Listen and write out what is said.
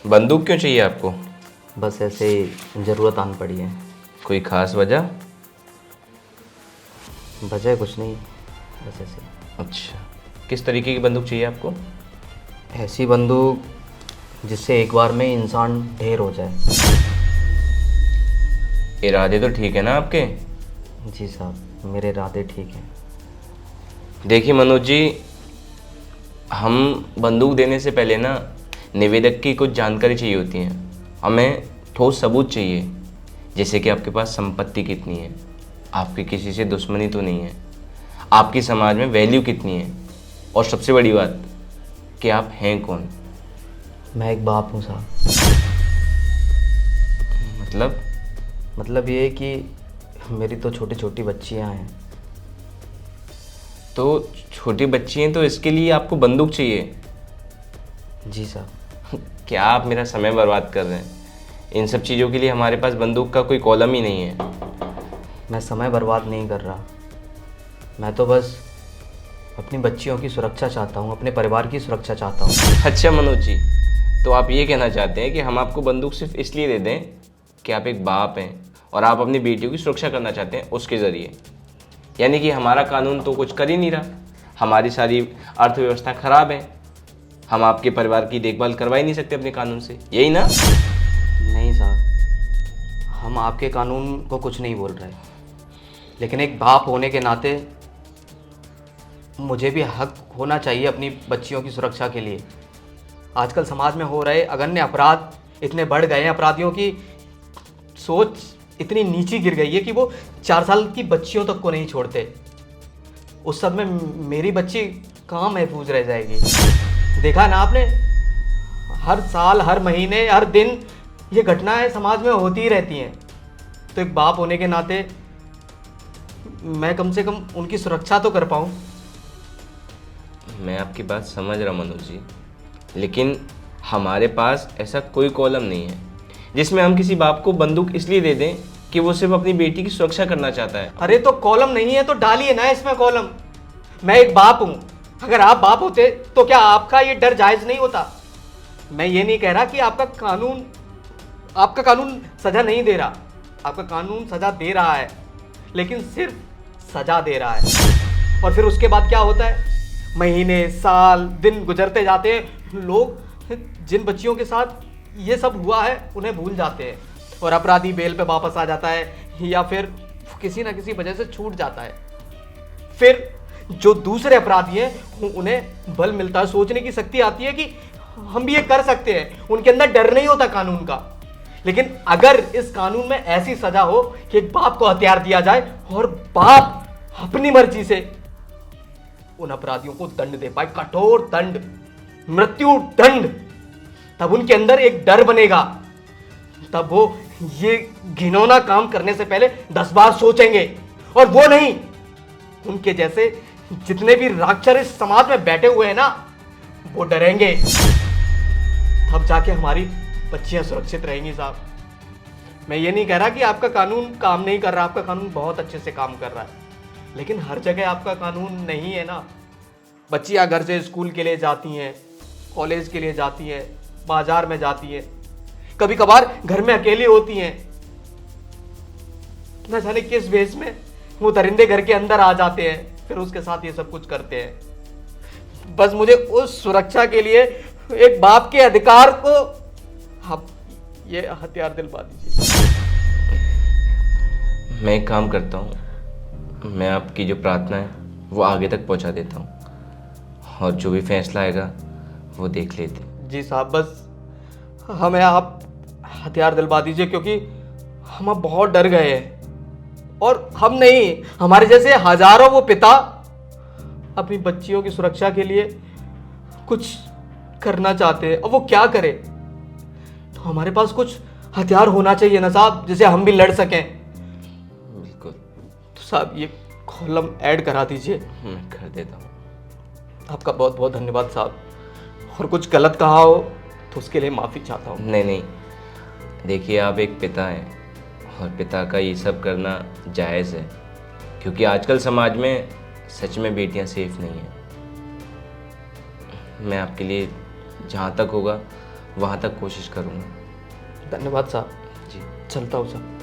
बंदूक क्यों चाहिए आपको? बस ऐसे ही ज़रूरत आन पड़ी है। कोई ख़ास वजह? वजह कुछ नहीं, बस ऐसे ही। अच्छा, किस तरीके की बंदूक चाहिए आपको? ऐसी बंदूक जिससे एक बार में इंसान ढेर हो जाए। इरादे तो ठीक है ना आपके? जी साहब, मेरे इरादे ठीक हैं। देखिए मनोज जी, हम बंदूक देने से पहले ना निवेदक की कुछ जानकारी चाहिए होती है। हमें ठोस सबूत चाहिए, जैसे कि आपके पास संपत्ति कितनी है, आपकी किसी से दुश्मनी तो नहीं है, आपकी समाज में वैल्यू कितनी है, और सबसे बड़ी बात कि आप हैं कौन। मैं एक बाप हूँ साहब। मतलब ये है कि मेरी तो छोटी छोटी बच्चियाँ हैं। तो छोटी बच्ची हैं तो इसके लिए आपको बंदूक चाहिए? जी साहब। क्या आप मेरा समय बर्बाद कर रहे हैं? इन सब चीज़ों के लिए हमारे पास बंदूक का कोई कॉलम ही नहीं है। मैं समय बर्बाद नहीं कर रहा, मैं तो बस अपनी बच्चियों की सुरक्षा चाहता हूँ, अपने परिवार की सुरक्षा चाहता हूँ। अच्छा मनोज जी, तो आप ये कहना चाहते हैं कि हम आपको बंदूक सिर्फ इसलिए दे दें कि आप एक बाप हैं और आप अपनी बेटियों की सुरक्षा करना चाहते हैं उसके ज़रिए? यानी कि हमारा कानून तो कुछ कर ही नहीं रहा, हमारी सारी अर्थव्यवस्था खराब है, हम आपके परिवार की देखभाल करवा ही नहीं सकते अपने कानून से, यही ना? नहीं साहब, हम आपके कानून को कुछ नहीं बोल रहे, लेकिन एक बाप होने के नाते मुझे भी हक होना चाहिए अपनी बच्चियों की सुरक्षा के लिए। आजकल समाज में हो रहे अगन्य अपराध इतने बढ़ गए हैं, अपराधियों की सोच इतनी नीची गिर गई है कि वो 4 साल की बच्चियों तक को नहीं छोड़ते। उस सब में मेरी बच्ची कहाँ महफूज रह जाएगी? देखा ना आपने, हर साल, हर महीने, हर दिन ये घटनाएं समाज में होती ही रहती हैं। तो एक बाप होने के नाते मैं कम से कम उनकी सुरक्षा तो कर पाऊँ। मैं आपकी बात समझ रहा मनोज जी, लेकिन हमारे पास ऐसा कोई कॉलम नहीं है जिसमें हम किसी बाप को बंदूक इसलिए दे दें कि वो सिर्फ अपनी बेटी की सुरक्षा करना चाहता है। अरे तो कॉलम नहीं है तो डालिए ना इसमें कॉलम। मैं एक बाप हूं, अगर आप बाप होते तो क्या आपका ये डर जायज नहीं होता? मैं ये नहीं कह रहा कि आपका कानून सजा नहीं दे रहा, आपका कानून सजा दे रहा है, लेकिन सिर्फ सजा दे रहा है। और फिर उसके बाद क्या होता है? महीने, साल, दिन गुजरते जाते हैं, लोग जिन बच्चियों के साथ ये सब हुआ है उन्हें भूल जाते हैं, और अपराधी बेल पे वापस आ जाता है या फिर किसी ना किसी वजह से छूट जाता है। फिर जो दूसरे अपराधी हैं उन्हें बल मिलता है, सोचने की शक्ति आती है कि हम भी ये कर सकते हैं। उनके अंदर डर नहीं होता कानून का। लेकिन अगर इस कानून में ऐसी सजा हो कि एक बाप को हथियार दिया जाए और बाप अपनी मर्जी से उन अपराधियों को दंड दे पाए, कठोर दंड, मृत्यु दंड, तब उनके अंदर एक डर बनेगा। तब वो ये घिनौना काम करने से पहले 10 बार सोचेंगे। और वो नहीं, उनके जैसे जितने भी राक्षस इस समाज में बैठे हुए हैं ना, वो डरेंगे। तब जाके हमारी बच्चियां सुरक्षित रहेंगी साहब। मैं ये नहीं कह रहा कि आपका कानून काम नहीं कर रहा, आपका कानून बहुत अच्छे से काम कर रहा है, लेकिन हर जगह आपका कानून नहीं है ना। बच्चियां घर से स्कूल के लिए जाती हैं, कॉलेज के लिए जाती हैं, बाजार में जाती हैं, कभी कभार घर में अकेली होती हैं, न जाने किस भेष में वो दरिंदे घर के अंदर आ जाते हैं, फिर उसके साथ ये सब कुछ करते हैं। बस मुझे उस सुरक्षा के लिए एक बाप के अधिकार को आप ये हथियार दिलवा दीजिए। मैं एक काम करता हूँ, मैं आपकी जो प्रार्थना है वो आगे तक पहुँचा देता हूँ, और जो भी फैसला आएगा वो देख लेते हैं। जी साहब, बस हमें आप हथियार दिलवा दीजिए, क्योंकि हम अब बहुत डर गए हैं। और हम नहीं, हमारे जैसे हजारों वो पिता अपनी बच्चियों की सुरक्षा के लिए कुछ करना चाहते हैं। अब वो क्या करे? तो हमारे पास कुछ हथियार होना चाहिए ना साहब, जिसे हम भी लड़ सकें। बिल्कुल। तो साहब ये कॉलम ऐड करा दीजिए। मैं कर देता हूँ। आपका बहुत बहुत धन्यवाद साहब। और कुछ गलत कहा हो तो उसके लिए माफ़ी चाहता हूँ। नहीं, देखिए आप एक पिता हैं और पिता का ये सब करना जायज़ है, क्योंकि आजकल समाज में सच में बेटियां सेफ नहीं हैं। मैं आपके लिए जहाँ तक होगा वहाँ तक कोशिश करूँगा। धन्यवाद साहब, जी। चलता हूँ साहब।